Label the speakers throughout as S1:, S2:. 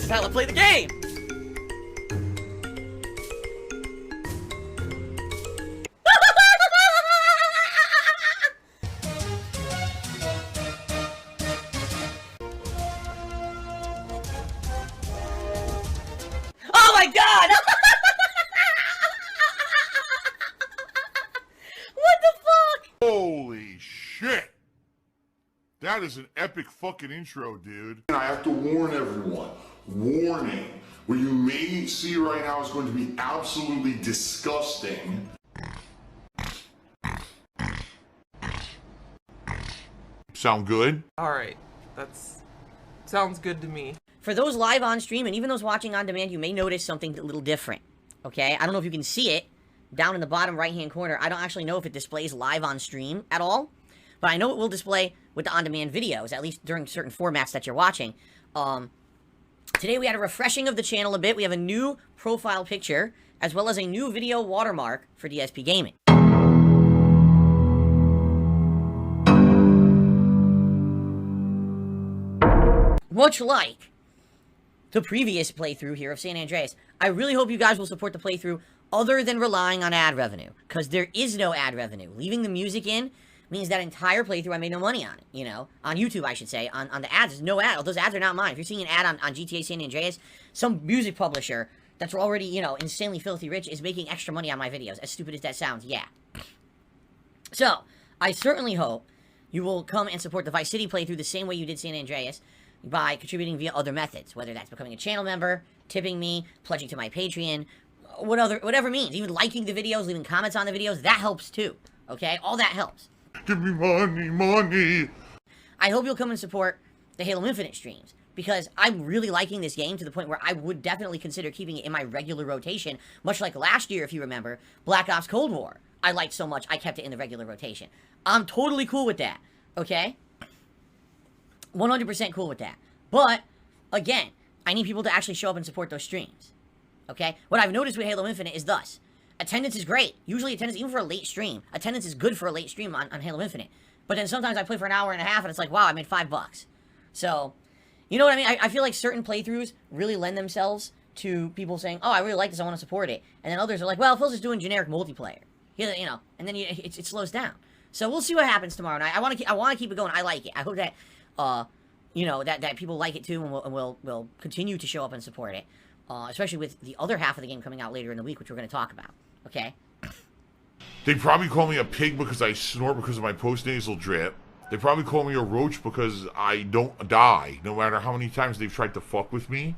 S1: This is how I play the game! Oh my god! What the fuck?
S2: Holy shit! That is an epic fucking intro, dude.
S3: And I have to warn everyone. Warning. What you may see right now is going to be absolutely disgusting.
S2: Sound good?
S4: Alright, sounds good to me.
S1: For those live on stream, and even those watching on demand, you may notice something a little different, okay? I don't know if you can see it down in the bottom right-hand corner. I don't actually know if it displays live on stream at all, but I know it will display with the on-demand videos, at least during certain formats that you're watching. Today we had a refreshing of the channel a bit. We have a new profile picture, as well as a new video watermark for DsP Gaming. Much like the previous playthrough here of San Andreas, I really hope you guys will support the playthrough other than relying on ad revenue, because there is no ad revenue. Leaving the music in means that entire playthrough I made no money on it, you know, on YouTube I should say. On the ads, there's no ad. Those ads are not mine. If you're seeing an ad on GTA San Andreas, some music publisher that's already, you know, insanely filthy rich is making extra money on my videos. As stupid as that sounds, yeah. So, I certainly hope you will come and support the Vice City playthrough the same way you did San Andreas, by contributing via other methods, whether that's becoming a channel member, tipping me, pledging to my Patreon, whatever means, even liking the videos, leaving comments on the videos, that helps too, okay? All that helps.
S2: Give me money, money!
S1: I hope you'll come and support the Halo Infinite streams, because I'm really liking this game to the point where I would definitely consider keeping it in my regular rotation, much like last year, if you remember, Black Ops Cold War. I liked so much, I kept it in the regular rotation. I'm totally cool with that, okay? 100% cool with that. But, again, I need people to actually show up and support those streams. Okay? What I've noticed with Halo Infinite is thus. Attendance is great. Usually attendance, even for a late stream, attendance is good for a late stream on Halo Infinite. But then sometimes I play for an hour and a half and it's like, wow, I made $5. So, you know what I mean? I feel like certain playthroughs really lend themselves to people saying, oh, I really like this, I want to support it. And then others are like, well, Phil's just doing generic multiplayer. You know, and then it slows down. So we'll see what happens tomorrow night. I want to keep it going. I like it. I hope that you know, that people like it too, and will continue to show up and support it. Especially with the other half of the game coming out later in the week, which we're going to talk about. Okay?
S2: They probably call me a pig because I snort because of my post-nasal drip. They probably call me a roach because I don't die, no matter how many times they've tried to fuck with me.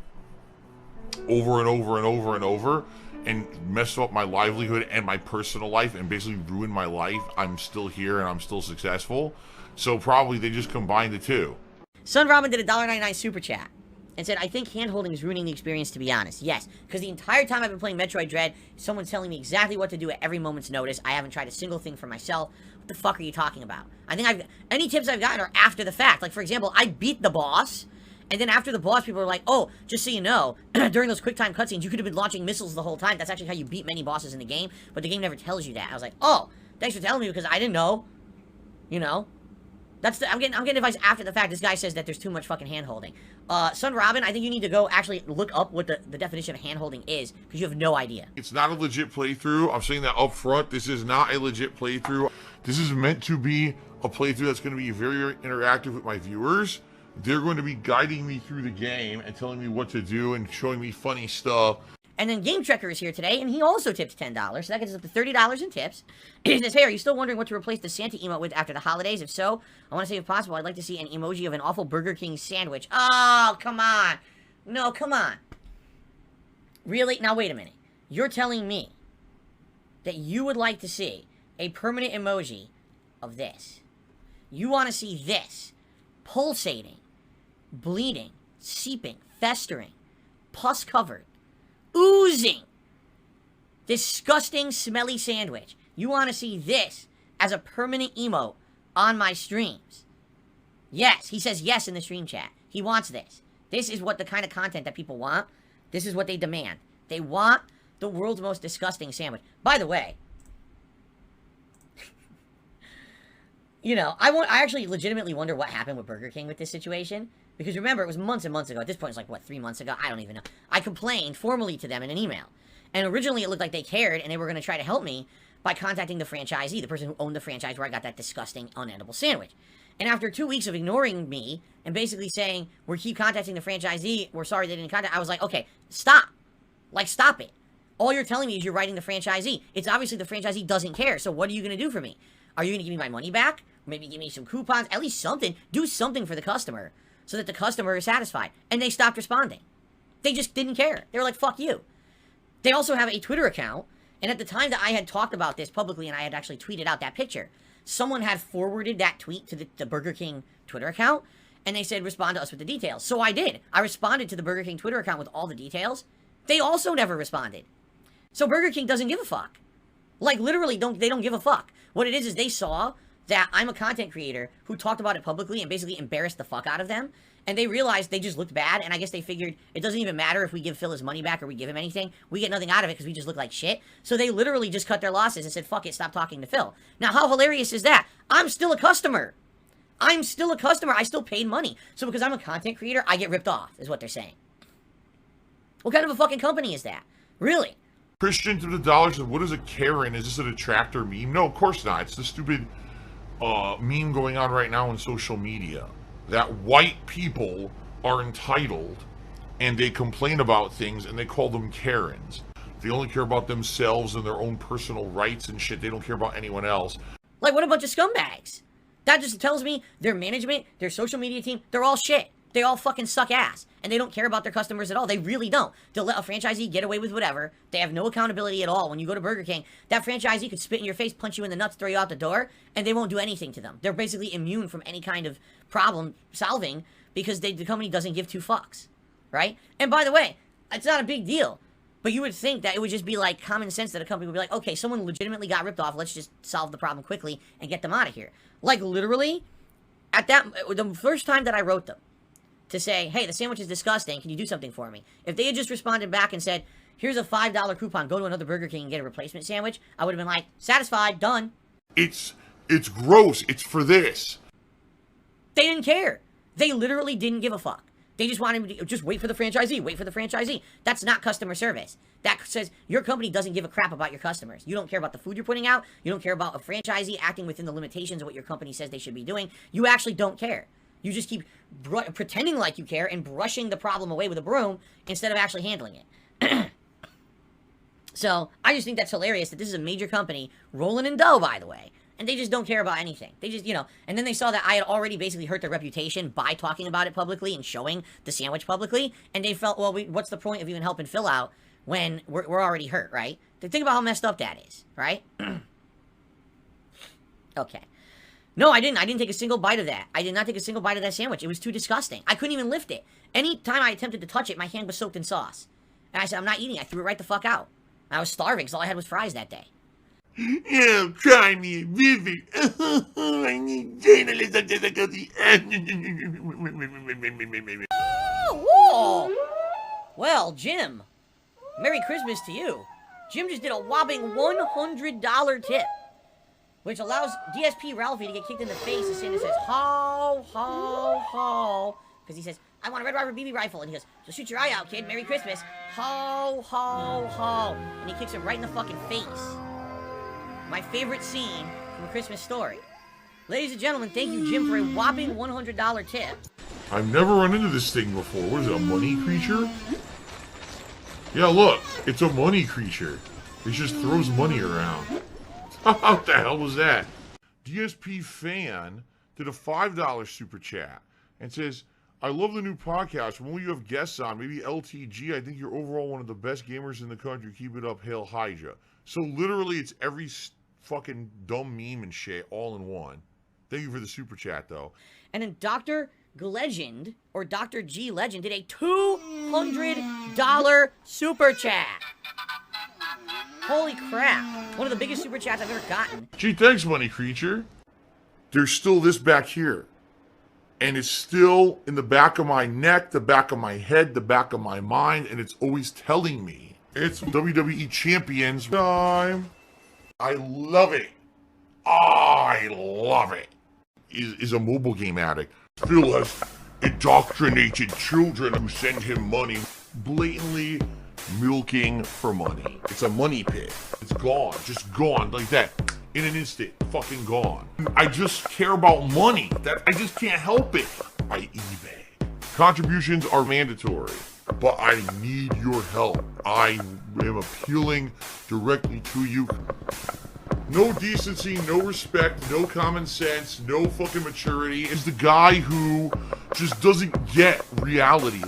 S2: Over and over and over and over. And mess up my livelihood and my personal life and basically ruin my life. I'm still here and I'm still successful. So probably they just combine the two.
S1: Sun Robin did a $1.99 super chat and said, I think hand-holding is ruining the experience, to be honest. Yes, because the entire time I've been playing Metroid Dread, someone's telling me exactly what to do at every moment's notice. I haven't tried a single thing for myself. What the fuck are you talking about? I think any tips I've gotten are after the fact. Like, for example, I beat the boss, and then after the boss, people are like, oh, just so you know, during those quick time cutscenes, you could have been launching missiles the whole time. That's actually how you beat many bosses in the game, but the game never tells you that. I was like, oh, thanks for telling me, because I didn't know. You know? I'm getting advice after the fact. This guy says that there's too much fucking hand-holding. Sun Robin, I think you need to go actually look up what the definition of hand-holding is, because you have no idea.
S2: It's not a legit playthrough. I'm saying that up front. This is not a legit playthrough. This is meant to be a playthrough that's going to be very, very interactive with my viewers. They're going to be guiding me through the game and telling me what to do and showing me funny stuff.
S1: And then Game Trekker is here today, and he also tips $10, so that gets us up to $30 in tips. He says, hey, are you still wondering what to replace the Santa emote with after the holidays? If so, I want to say if possible, I'd like to see an emoji of an awful Burger King sandwich. Oh, come on. No, come on. Really? Now, wait a minute. You're telling me that you would like to see a permanent emoji of this. You want to see this pulsating, bleeding, seeping, festering, pus-covered, oozing, disgusting, smelly sandwich. You want to see this as a permanent emote on my streams. Yes, he says yes in the stream chat. He wants this. This is what the kind of content that people want. This is what they demand. They want the world's most disgusting sandwich. By the way, you know, I actually legitimately wonder what happened with Burger King with this situation. Because remember, it was months and months ago. At this point, it's like, what, 3 months ago? I don't even know. I complained formally to them in an email. And originally, it looked like they cared, and they were going to try to help me by contacting the franchisee, the person who owned the franchise where I got that disgusting, unedible sandwich. And after 2 weeks of ignoring me and basically saying, we keep contacting the franchisee, we're sorry they didn't contact, I was like, okay, stop. Like, stop it. All you're telling me is you're writing the franchisee. It's obviously the franchisee doesn't care, so what are you going to do for me? Are you going to give me my money back? Maybe give me some coupons? At least something. Do something for the customer so that the customer is satisfied. And they stopped responding. They just didn't care. They were like, fuck you. They also have a Twitter account, and at the time that I had talked about this publicly and I had actually tweeted out that picture, someone had forwarded that tweet to the Burger King Twitter account, and they said, respond to us with the details. So I did. I responded to the Burger King Twitter account with all the details. They also never responded. So Burger King doesn't give a fuck. Like, literally, they don't give a fuck. What it is they saw that I'm a content creator who talked about it publicly and basically embarrassed the fuck out of them, and they realized they just looked bad, and I guess they figured it doesn't even matter if we give Phil his money back or we give him anything. We get nothing out of it because we just look like shit. So they literally just cut their losses and said, fuck it, stop talking to Phil. Now, how hilarious is that? I'm still a customer. I'm still a customer. I still paid money. So because I'm a content creator, I get ripped off, is what they're saying. What kind of a fucking company is that? Really?
S2: Christian to the dollar said, what is a Karen? Is this a detractor meme? No, of course not. It's the stupid meme going on right now on social media. That white people are entitled and they complain about things and they call them Karens. They only care about themselves and their own personal rights and shit. They don't care about anyone else.
S1: Like, what a bunch of scumbags. That just tells me their management, their social media team, they're all shit. They all fucking suck ass. And they don't care about their customers at all. They really don't. They'll let a franchisee get away with whatever. They have no accountability at all. When you go to Burger King, that franchisee could spit in your face, punch you in the nuts, throw you out the door, and they won't do anything to them. They're basically immune from any kind of problem solving because the company doesn't give two fucks. Right? And by the way, it's not a big deal. But you would think that it would just be like common sense that a company would be like, okay, someone legitimately got ripped off. Let's just solve the problem quickly and get them out of here. Like, literally, at the first time that I wrote them, to say, hey, the sandwich is disgusting, can you do something for me? If they had just responded back and said, here's a $5 coupon, go to another Burger King and get a replacement sandwich, I would have been like, satisfied, done.
S2: It's gross. It's for this.
S1: They didn't care. They literally didn't give a fuck. They just wanted to just wait for the franchisee, wait for the franchisee. That's not customer service. That says your company doesn't give a crap about your customers. You don't care about the food you're putting out. You don't care about a franchisee acting within the limitations of what your company says they should be doing. You actually don't care. You just keep pretending like you care and brushing the problem away with a broom instead of actually handling it. So, I just think that's hilarious that this is a major company, rolling in dough, by the way, and they just don't care about anything. They just, and then they saw that I had already basically hurt their reputation by talking about it publicly and showing the sandwich publicly, and they felt, well, what's the point of even helping Phil out when we're already hurt, right? Think about how messed up that is, right? Okay. No, I didn't take a single bite of that. I did not take a single bite of that sandwich. It was too disgusting. I couldn't even lift it. Any time I attempted to touch it, my hand was soaked in sauce. And I said, I'm not eating. I threw it right the fuck out. I was starving, because all I had was fries that day.
S2: Yeah, try me a visit. I need journalism difficulty.
S1: Whoa! Well, Jim, Merry Christmas to you. Jim just did a whopping $100 tip, which allows DsP Ralphie to get kicked in the face as Santa says, ho, ho, ho. Because he says, I want a Red Ryder BB rifle. And he goes, so shoot your eye out, kid. Merry Christmas. Ho, ho, ho. And he kicks him right in the fucking face. My favorite scene from A Christmas Story. Ladies and gentlemen, thank you, Jim, for a whopping $100 tip.
S2: I've never run into this thing before. What is it, a money creature? Yeah, look. It's a money creature. It just throws money around. What the hell was that? DSP Fan did a $5 super chat and says, I love the new podcast. When will you have guests on? Maybe LTG. I think you're overall one of the best gamers in the country. Keep it up. Hail Hydra. So literally it's every fucking dumb meme and shit all in one. Thank you for the super chat, though.
S1: And then Dr. Legend, or Dr. G Legend, did a $200 super chat. Holy crap. One of the biggest super chats I've ever gotten.
S2: Gee, thanks, money creature. There's still this back here. And it's still in the back of my neck, the back of my head, the back of my mind, and it's always telling me it's WWE Champions time. I love it. I love it. Is a mobile game addict. Phil has indoctrinated children who send him money, blatantly milking for money. It's a money pit. It's gone, just gone like that. In an instant, fucking gone. I just care about money. I just can't help it. I eBay. Contributions are mandatory, but I need your help. I am appealing directly to you. No decency, no respect, no common sense, no fucking maturity. Is the guy who just doesn't get reality.